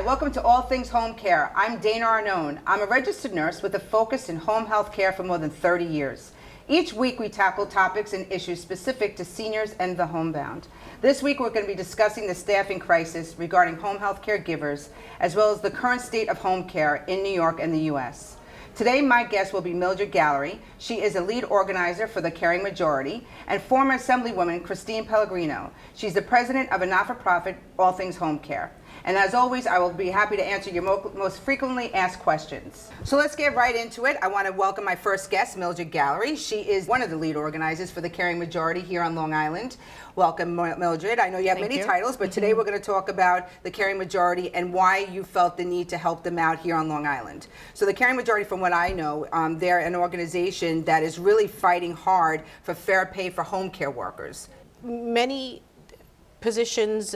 welcome to All Things Home Care. I'm Dana Arnone. I'm a registered nurse with a focus in home health care for more than 30 years. Each week we tackle topics and issues specific to seniors and the homebound. This week we're going to be discussing the staffing crisis regarding home health caregivers, as well as the current state of home care in New York and the U.S. Today my guest will be Mildred Gallery. She is a lead organizer for the Caring Majority, and former Assemblywoman Christine Pellegrino. She's the president of a not-for-profit, All Things Home Care. And as always, I will be happy to answer your most frequently asked questions. So let's get right into it. I want to welcome my first guest, Mildred Gallery. She is one of the lead organizers for the Caring Majority here on Long Island. Welcome, Mildred. I know you have many titles, but today we're going to talk about the Caring Majority and why you felt the need to help them out here on Long Island. So the Caring Majority, from what I know, they're an organization that is really fighting hard for fair pay for home care workers. Many positions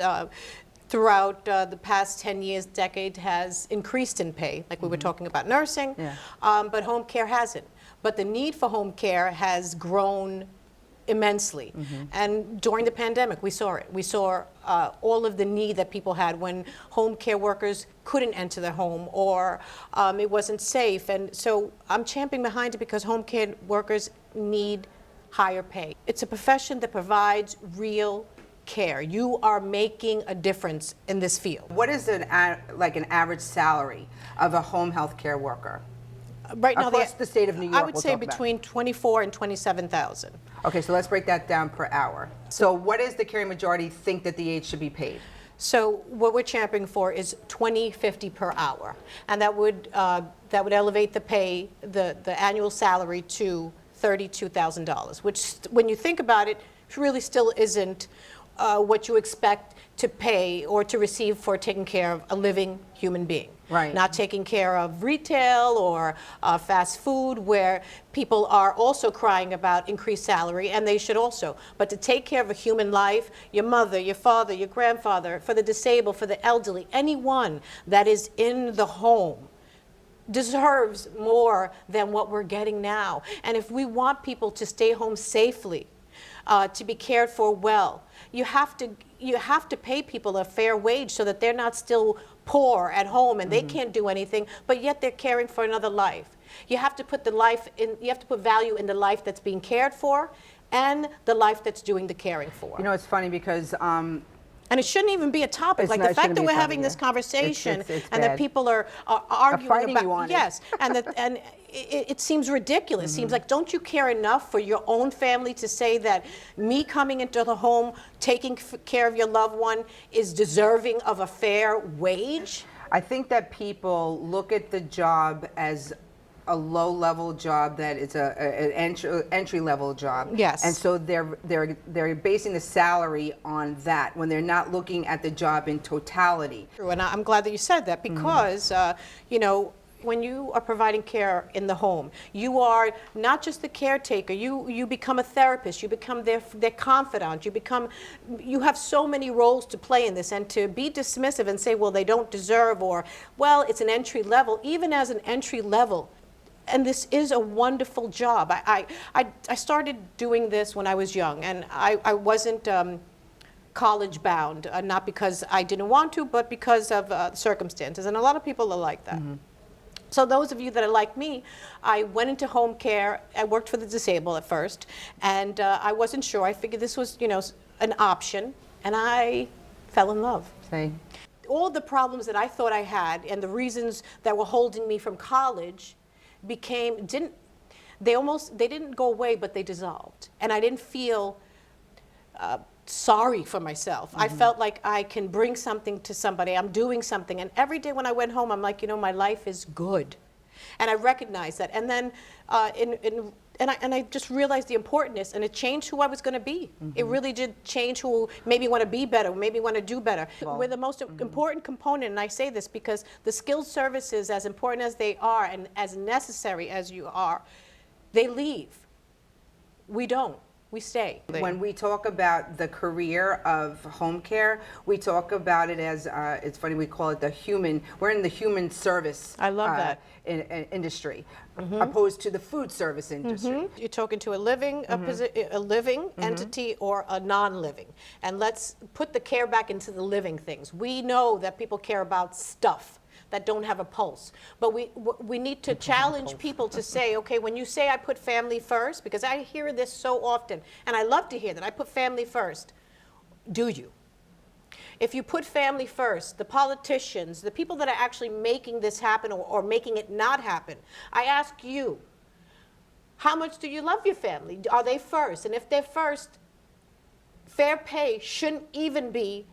throughout the past 10 years, decade, has increased in pay, like we were talking about nursing, but home care hasn't. But the need for home care has grown immensely. And during the pandemic, we saw it. We saw all of the need that people had when home care workers couldn't enter their home or it wasn't safe. And so I'm championing behind it because home care workers need higher pay. It's a profession that provides real care. You are making a difference in this field. What is an average salary of a home health care worker? Right now, across the state of New York, I would say between 24 and 27,000. Okay, so let's break that down per hour. So what does the Caring Majority think that the aides should be paid? So what we're championing for is $20.50 per hour, and that would elevate the pay, the annual salary to $32,000, which, when you think about it, really still isn't what you expect to pay or to receive for taking care of a living human being. Right. Not taking care of retail or fast food, where people are also crying about increased salary, and they should also. But to take care of a human life, your mother, your father, your grandfather, for the disabled, for the elderly, anyone that is in the home deserves more than what we're getting now. And if we want people to stay home safely, to be cared for well, you have to pay people a fair wage so that they're not still poor at home and they can't do anything, but yet they're caring for another life. You have to put value in the life that's being cared for and the life that's doing the caring for. You know, it's funny because and it shouldn't even be a topic. Like the fact that we're having this conversation and that people are arguing about and it seems ridiculous. It seems like, don't you care enough for your own family to say that me coming into the home, taking care of your loved one is deserving of a fair wage? I think that people look at the job as a low-level job, that it's an entry-level job. Yes. And so they're basing the salary on that when they're not looking at the job in totality. True, and I'm glad that you said that because, you know, when you are providing care in the home, you are not just the caretaker, you become a therapist, you become their confidant, you have so many roles to play in this, and to be dismissive and say, well, they don't deserve, or, well, it's an entry level, even as an entry level, and this is a wonderful job. I started doing this when I was young, and I wasn't college bound, not because I didn't want to, but because of circumstances, and a lot of people are like that. So those of you that are like me, I went into home care. I worked for the disabled at first, and I wasn't sure. I figured this was, you know, an option, and I fell in love. Same. All the problems that I thought I had and the reasons that were holding me from college they didn't go away, but they dissolved. And I didn't feel sorry for myself. I felt like I can bring something to somebody. I'm doing something. And every day when I went home, I'm like, you know, my life is good. And I recognized that. And then I just realized the importance, and it changed who I was going to be. It really did change who maybe want to be better, maybe want to do better. We're the most important component, and I say this because the skilled services, as important as they are and as necessary as you are, they leave. We don't. we stay. When we talk about the career of home care, we talk about it as, it's funny, we call it we're in the human service I love that. industry, opposed to the food service industry. You're talking to a living, a living entity or a non-living. And let's put the care back into the living things. We know that people care about stuff that don't have a pulse. But we need to challenge people to say, okay, when you say I put family first, because I hear this so often, and I love to hear that, I put family first. Do you? If you put family first, the politicians, the people that are actually making this happen or making it not happen, I ask you, how much do you love your family? Are they first? And if they're first, fair pay shouldn't even be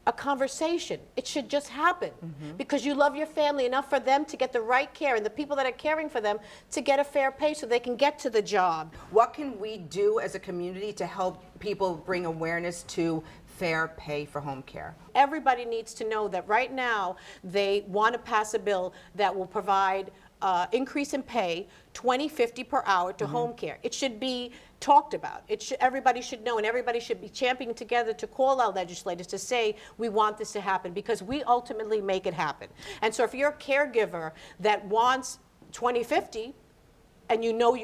a conversation. It should just happen because you love your family enough for them to get the right care and the people that are caring for them to get a fair pay so they can get to the job. What can we do as a community to help people bring awareness to fair pay for home care? Everybody needs to know that right now they want to pass a bill that will provide increase in pay, $20.50 per hour to home care. It should be talked about. Everybody should know, and everybody should be championing together to call our legislators to say we want this to happen because we ultimately make it happen. And so if you're a caregiver that wants $20.50 and you know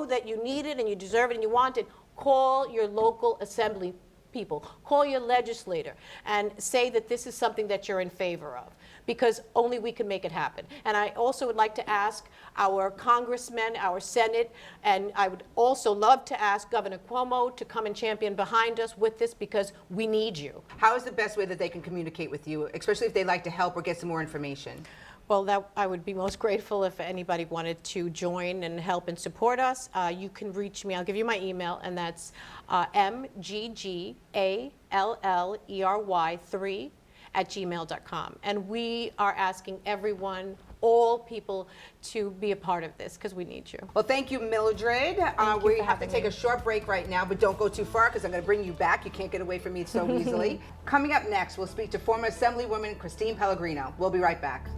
that you need it and you deserve it and you want it, call your local assembly people, call your legislator and say that this is something that you're in favor of, because only we can make it happen. And I also would like to ask our congressmen, our Senate, and I would also love to ask Governor Cuomo to come and champion behind us with this because we need you. How is the best way that they can communicate with you, especially if they'd like to help or get some more information? Well, I would be most grateful if anybody wanted to join and help and support us. You can reach me. I'll give you my email, and that's mggallery3@gmail.com. And we are asking everyone, all people, to be a part of this because we need you. Well, thank you, Mildred. We have to take a short break right now, but don't go too far because I'm going to bring you back. You can't get away from me so easily. Coming up next, we'll speak to former Assemblywoman Christine Pellegrino. We'll be right back.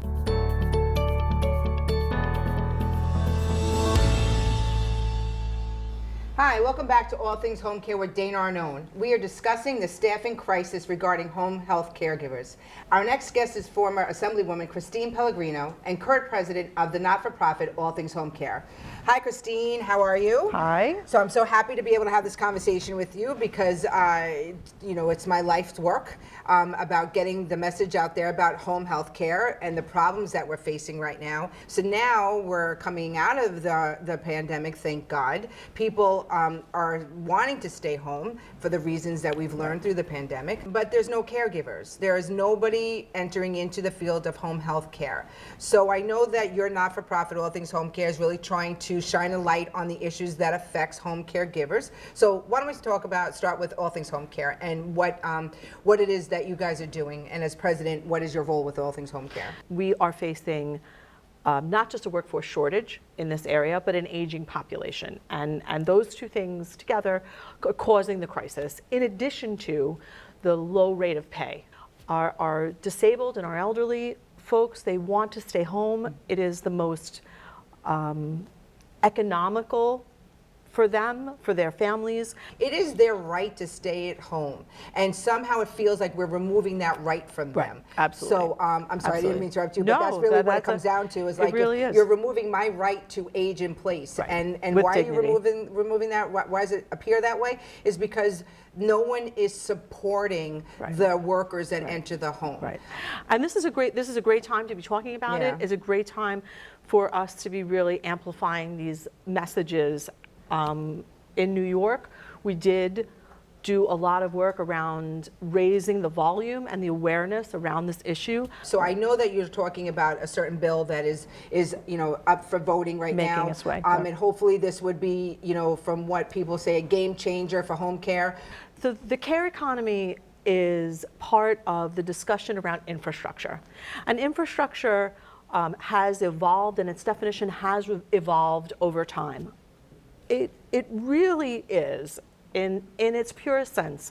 Hi, welcome back to All Things Home Care with Dana Arnone. We are discussing the staffing crisis regarding home health caregivers. Our next guest is former Assemblywoman Christine Pellegrino and current president of the not-for-profit All Things Home Care. Hi, Christine. How are you? Hi. So I'm so happy to be able to have this conversation with you because, it's my life's work about getting the message out there about home health care and the problems that we're facing right now. So now we're coming out of the pandemic, thank God. People are wanting to stay home for the reasons that we've learned through the pandemic, but there's no caregivers. There is nobody entering into the field of home health care. So I know that your not-for-profit All Things Home Care is really trying to shine a light on the issues that affects home caregivers. So why don't we start with All Things Home Care and what it is that you guys are doing, and as president, what is your role with All Things Home Care? We are facing not just a workforce shortage in this area, but an aging population. And those two things together are causing the crisis, in addition to the low rate of pay. Our disabled and our elderly folks, they want to stay home. It is the most economical for them, for their families. It is their right to stay at home, and somehow it feels like we're removing that right from them. Absolutely. So I'm sorry, Absolutely. I didn't mean to interrupt you, No, but that's really what it comes down to. Is like really is. you're removing my right to age in place, Right. and With why dignity. are you removing that? Why does it appear that way? Is because no one is supporting the workers that enter the home. Right. And this is a great time to be talking about it. It's a great time for us to be really amplifying these messages. In New York, we did do a lot of work around raising the volume and the awareness around this issue. So I know that you're talking about a certain bill that is up for voting right now. Making its way. And hopefully this would be, from what people say, a game changer for home care. So the care economy is part of the discussion around infrastructure. And infrastructure has evolved, and its definition has evolved over time. It really is, in its purest sense,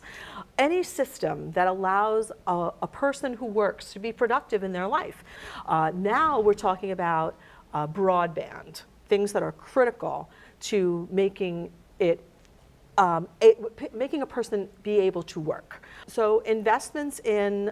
any system that allows a person who works to be productive in their life. Now we're talking about broadband, things that are critical to making it making a person be able to work. So investments in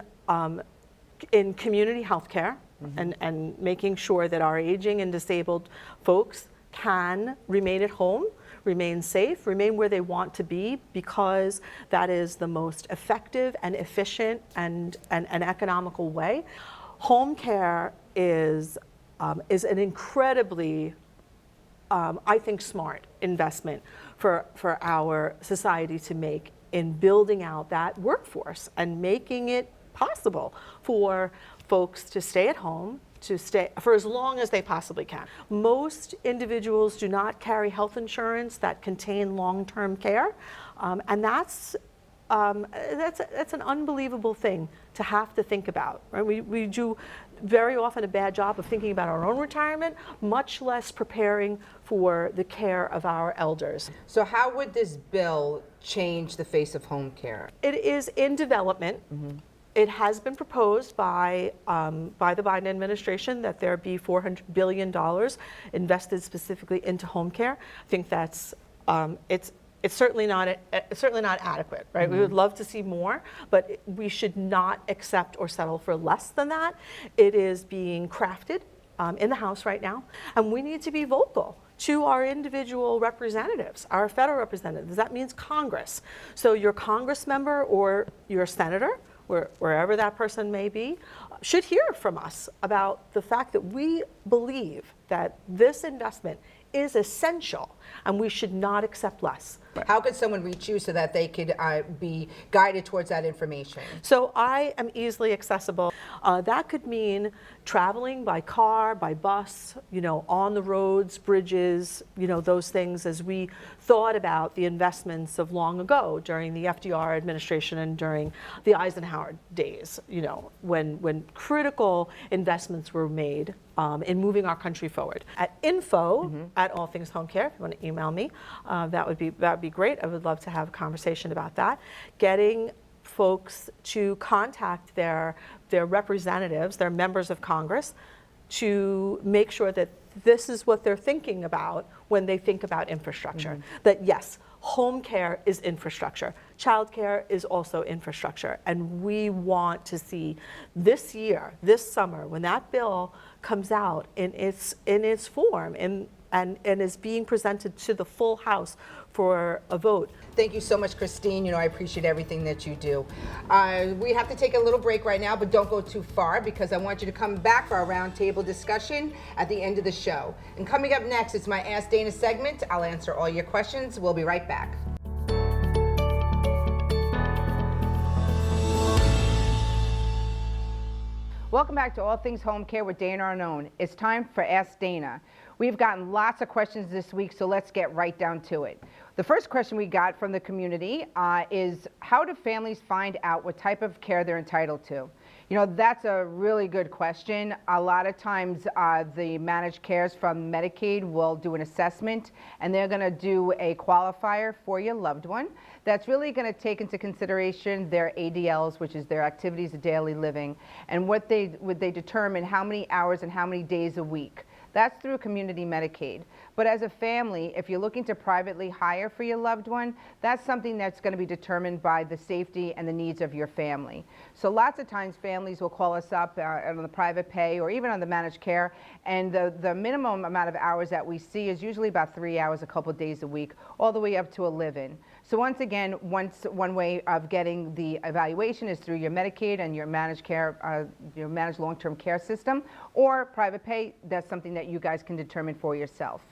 community health care and making sure that our aging and disabled folks can remain at home, remain safe, remain where they want to be, because that is the most effective and efficient and an economical way. Home care is an incredibly, I think, smart investment for our society to make in building out that workforce and making it possible for folks to stay at home, to stay for as long as they possibly can. Most individuals do not carry health insurance that contain long-term care, and that's an unbelievable thing to have to think about. Right? We do very often a bad job of thinking about our own retirement, much less preparing for the care of our elders. So how would this bill change the face of home care? It is in development. It has been proposed by the Biden administration that there be $400 billion invested specifically into home care. I think that's it's certainly not adequate, right? We would love to see more, but we should not accept or settle for less than that. It is being crafted in the House right now, and we need to be vocal to our individual representatives, our federal representatives. That means Congress. So your Congress member or your senator, wherever that person may be, should hear from us about the fact that we believe that this investment is essential and we should not accept less. How could someone reach you so that they could be guided towards that information? So I am easily accessible. That could mean traveling by car, by bus, on the roads, bridges, those things, as we thought about the investments of long ago during the FDR administration and during the Eisenhower days, when critical investments were made in moving our country forward. At info@allthingshomecare, if you want to email me, that would be great. I would love to have a conversation about that. Getting folks to contact their representatives, their members of Congress, to make sure that this is what they're thinking about when they think about infrastructure. That yes, home care is infrastructure. Child care is also infrastructure. And we want to see this year, this summer, when that bill comes out in its form and is being presented to the full House for a vote. Thank you so much, Christine. I appreciate everything that you do. We have to take a little break right now, but don't go too far, because I want you to come back for our roundtable discussion at the end of the show. And coming up next, it's my Ask Dana segment. I'll answer all your questions. We'll be right back. Welcome back to All Things Home Care with Dana Arnone. It's time for Ask Dana. We've gotten lots of questions this week, so let's get right down to it. The first question we got from the community is, how do families find out what type of care they're entitled to? That's a really good question. A lot of times the managed cares from Medicaid will do an assessment, and they're going to do a qualifier for your loved one that's really going to take into consideration their ADLs, which is their activities of daily living, and what they determine how many hours and how many days a week. That's through community Medicaid. But as a family, if you're looking to privately hire for your loved one, that's something that's going to be determined by the safety and the needs of your family. So lots of times families will call us up on the private pay or even on the managed care, and the minimum amount of hours that we see is usually about 3 hours a couple of days a week, all the way up to a live-in. So once again, one way of getting the evaluation is through your Medicaid and your managed care, your managed long-term care system, or private pay. That's something that you guys can determine for yourself.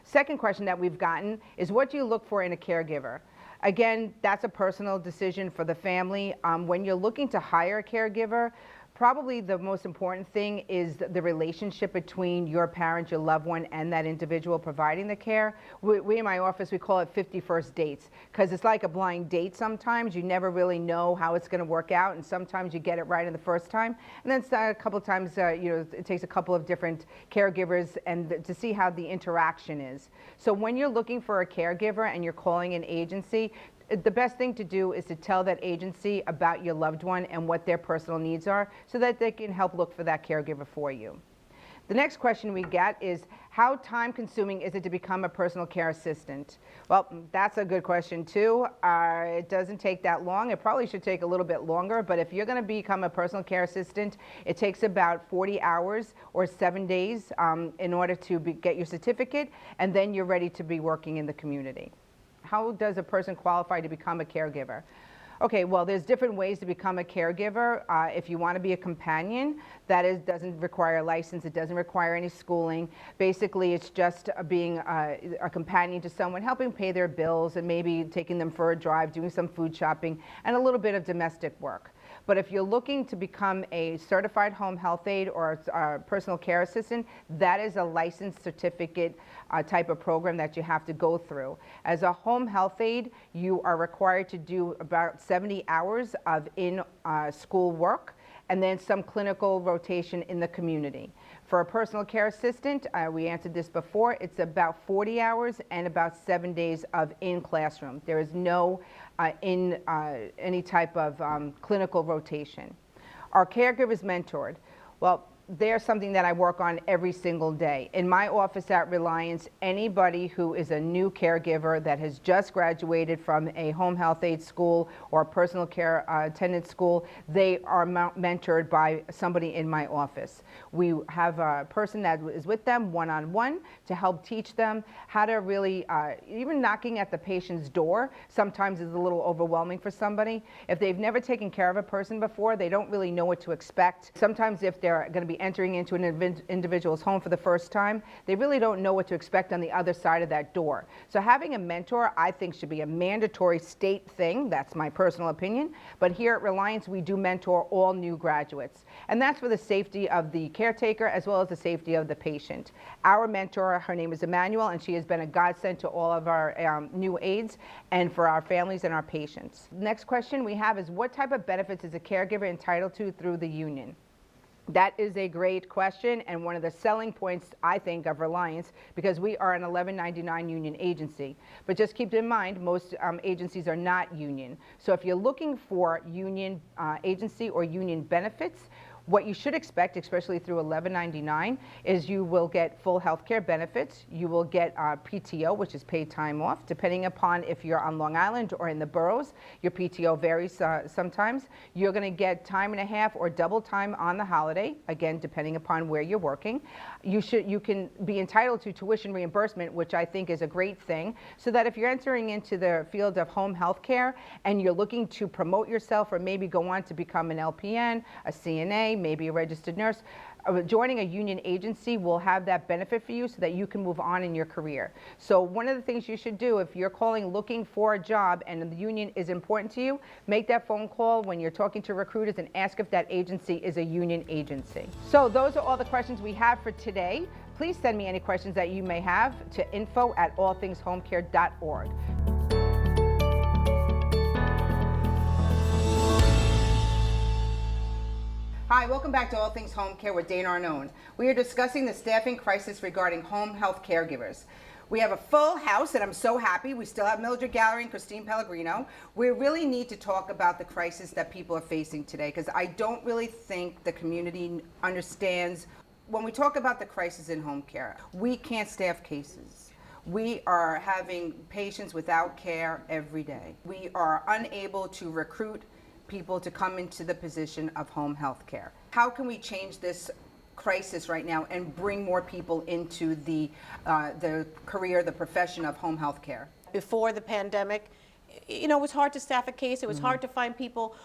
Second question that we've gotten is, what do you look for in a caregiver? Again, that's a personal decision for the family. When you're looking to hire a caregiver, probably the most important thing is the relationship between your parent, your loved one, and that individual providing the care. We in my office, we call it 51st dates, because it's like a blind date sometimes. You never really know how it's going to work out, and sometimes you get it right in the first time. And then a couple of times, it takes a couple of different caregivers and to see how the interaction is. So when you're looking for a caregiver and you're calling an agency, the best thing to do is to tell that agency about your loved one and what their personal needs are, so that they can help look for that caregiver for you. The next question we get is, How time consuming is it to become a personal care assistant? Well, that's a good question too. It doesn't take that long. It probably should take a little bit longer, but if you're going to become a personal care assistant, it takes about 40 hours or 7 days in order to get your certificate, and then you're ready to be working in the community. How does a person qualify to become a caregiver? Okay, well, there's different ways to become a caregiver. If you want to be a companion, doesn't require a license. It doesn't require any schooling. Basically, it's just being a companion to someone, helping pay their bills and maybe taking them for a drive, doing some food shopping, and a little bit of domestic work. But if you're looking to become a certified home health aide or a personal care assistant, that is a licensed certificate type of program that you have to go through. As a home health aide, you are required to do about 70 hours of in-school work and then some clinical rotation in the community. For a personal care assistant, we answered this before, it's about 40 hours and about 7 days of in-classroom. There is no any type of clinical rotation. Are caregivers mentored? Well, they're something that I work on every single day. In my office at Reliance, anybody who is a new caregiver that has just graduated from a home health aide school or a personal care attendant school, they are mentored by somebody in my office. We have a person that is with them one-on-one to help teach them how to really, even knocking at the patient's door sometimes is a little overwhelming for somebody. If they've never taken care of a person before, they don't really know what to expect. Sometimes if they're going to be entering into an individual's home for the first time, they really don't know what to expect on the other side of that door. So having a mentor, I think, should be a mandatory state thing. That's my personal opinion. But here at Reliance, we do mentor all new graduates. And that's for the safety of the caretaker as well as the safety of the patient. Our mentor, her name is Emmanuel, and she has been a godsend to all of our new aides and for our families and our patients. Next question we have is, what type of benefits is a caregiver entitled to through the union? That is a great question and one of the selling points, I think, of Reliance, because we are an 1199 union agency. But just keep in mind, most agencies are not union. So if you're looking for union agency or union benefits, what you should expect, especially through 1199, is you will get full health care benefits. You will get PTO, which is paid time off, depending upon if you're on Long Island or in the boroughs. Your PTO varies sometimes. You're going to get time and a half or double time on the holiday, again, depending upon where you're working. You can be entitled to tuition reimbursement, which I think is a great thing, so that if you're entering into the field of home health care and you're looking to promote yourself or maybe go on to become an LPN, a CNA, maybe a registered nurse, joining a union agency will have that benefit for you so that you can move on in your career. So one of the things you should do if you're calling looking for a job and the union is important to you, make that phone call when you're talking to recruiters and ask if that agency is a union agency. So those are all the questions we have for today. Please send me any questions that you may have to info@allthingshomecare.org. Hi, welcome back to All Things Home Care with Dana Arnone. We are discussing the staffing crisis regarding home health caregivers. We have a full house, and I'm so happy. We still have Mildred Gallery and Christine Pellegrino. We really need to talk about the crisis that people are facing today, because I don't really think the community understands. When we talk about the crisis in home care, we can't staff cases. We are having patients without care every day. We are unable to recruit people to come into the position of home health care. How can we change this crisis right now and bring more people into the career, the profession of home health care? Before the pandemic, it was hard to staff a case. It was hard to find people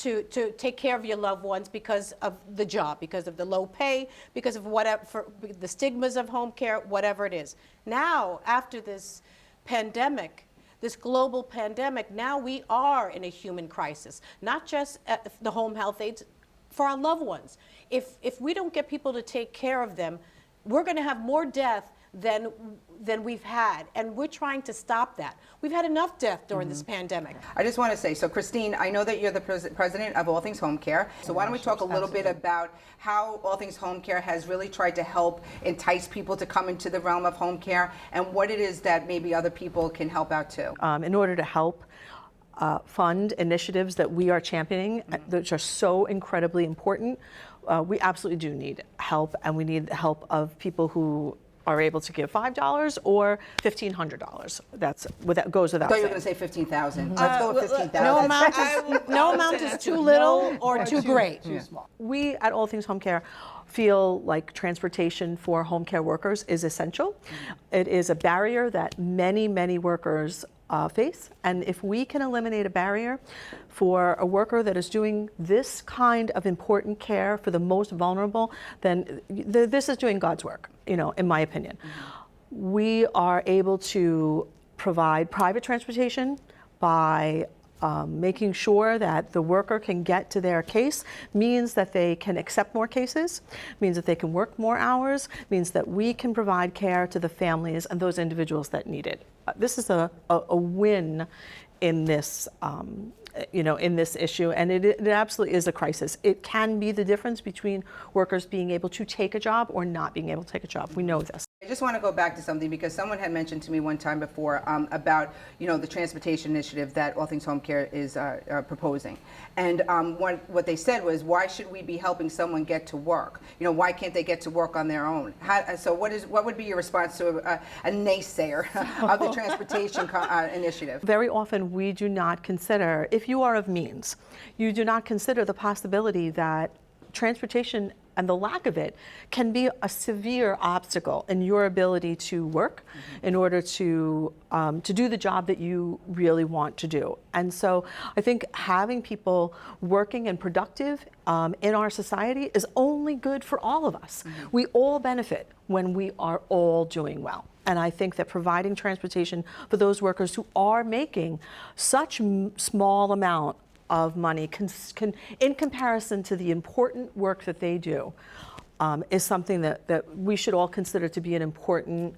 to take care of your loved ones because of the job, because of the low pay, because of whatever, the stigmas of home care, whatever it is. Now, after this pandemic, this global pandemic, now we are in a human crisis, not just at the home health aides, for our loved ones. If we don't get people to take care of them, we're going to have more death than we've had, and we're trying to stop that. We've had enough death during this pandemic. I just want to say, so Christine, I know that you're the president of All Things Home Care, so why don't we talk a little bit about how All Things Home Care has really tried to help entice people to come into the realm of home care, and what it is that maybe other people can help out too. In order to help fund initiatives that we are championing, which are so incredibly important, we absolutely do need help, and we need the help of people who are able to give $5 or $1,500. That goes without I thought you were saying. going to say 15,000. Let's go with 15,000. No amount is too little or too great. We at All Things Home Care feel like transportation for home care workers is essential. It is a barrier that many, many workers face, and if we can eliminate a barrier for a worker that is doing this kind of important care for the most vulnerable, then this is doing God's work, in my opinion. We are able to provide private transportation by making sure that the worker can get to their case, means that they can accept more cases, means that they can work more hours, means that we can provide care to the families and those individuals that need it. This is a win in this, in this issue, and it absolutely is a crisis. It can be the difference between workers being able to take a job or not being able to take a job. We know this. I just want to go back to something because someone had mentioned to me one time before about the transportation initiative that All Things Home Care is proposing, and what they said was, why should we be helping someone get to work? Why can't they get to work on their own? So what would be your response to a naysayer of the transportation initiative? Very often we do not consider, if you are of means, you do not consider the possibility that transportation and the lack of it can be a severe obstacle in your ability to work in order to do the job that you really want to do. And so I think having people working and productive in our society is only good for all of us. We all benefit when we are all doing well. And I think that providing transportation for those workers who are making such small amount of money in comparison to the important work that they do is something that we should all consider to be an important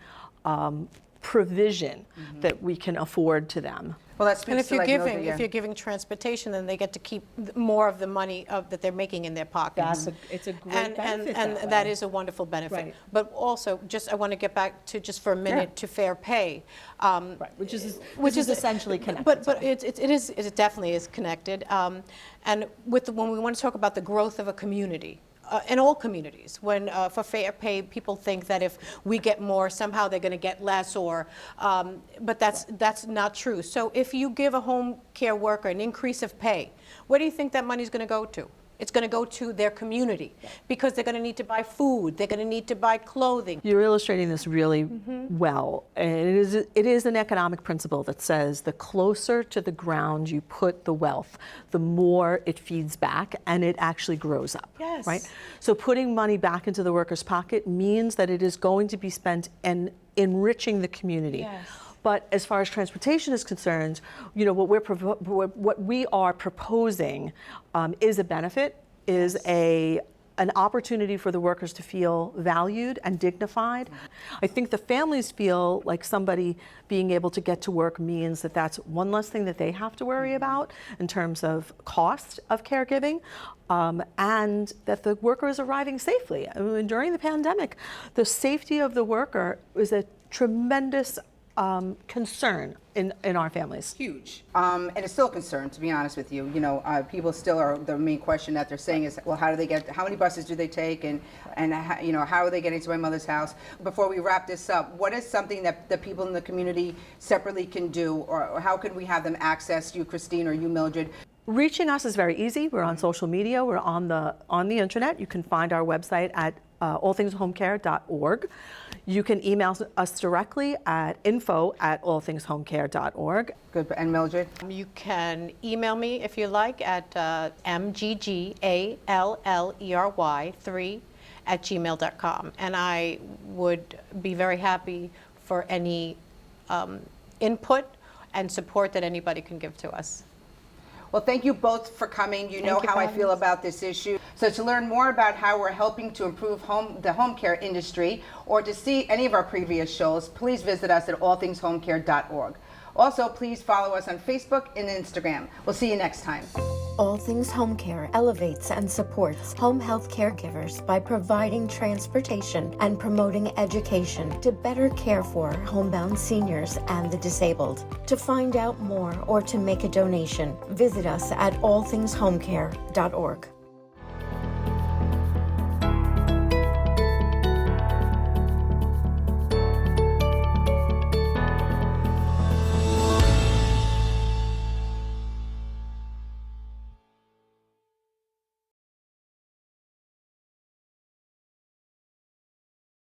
provision that we can afford to them. Well, that speaks And if to, if you're giving transportation, then they get to keep more of the money that they're making in their pocket. It's a great And benefit that is a wonderful benefit. Right. But also, I want to get back to just for a minute to fair pay, which is essentially connected. But it definitely is connected. And when we want to talk about the growth of a community. In all communities, when for fair pay, people think that if we get more, somehow they're going to get less, but that's not true. So if you give a home care worker an increase of pay, where do you think that money is going to go to? It's going to go to their community because they're going to need to buy food, they're going to need to buy clothing. You're illustrating this really well. And it is an economic principle that says the closer to the ground you put the wealth, the more it feeds back and it actually grows up. Yes. Right? So putting money back into the worker's pocket means that it is going to be spent in enriching the community. Yes. But as far as transportation is concerned, what we are proposing is a benefit, is an opportunity for the workers to feel valued and dignified. I think the families feel like somebody being able to get to work means that that's one less thing that they have to worry about in terms of cost of caregiving, and that the worker is arriving safely. I mean, during the pandemic, the safety of the worker is a tremendous concern in our families. Huge. And it's still a concern, to be honest with you. People still are, the main question that they're saying is, well, how many buses do they take, and how are they getting to my mother's house? Before we wrap this up, what is something that the people in the community separately can do, or how can we have them access you, Christine, or you, Mildred? Reaching us is very easy. We're on social media. We're on the internet. You can find our website at allthingshomecare.org. You can email us directly at info@allthingshomecare.org. Good. And Mildred? You can email me if you like at mggalery3@gmail.com, and I would be very happy for any input and support that anybody can give to us. Well, thank you both for coming. You know how I feel about this issue. So to learn more about how we're helping to improve the home care industry, or to see any of our previous shows, please visit us at allthingshomecare.org. Also, please follow us on Facebook and Instagram. We'll see you next time. All Things Home Care elevates and supports home health caregivers by providing transportation and promoting education to better care for homebound seniors and the disabled. To find out more or to make a donation, visit us at allthingshomecare.org.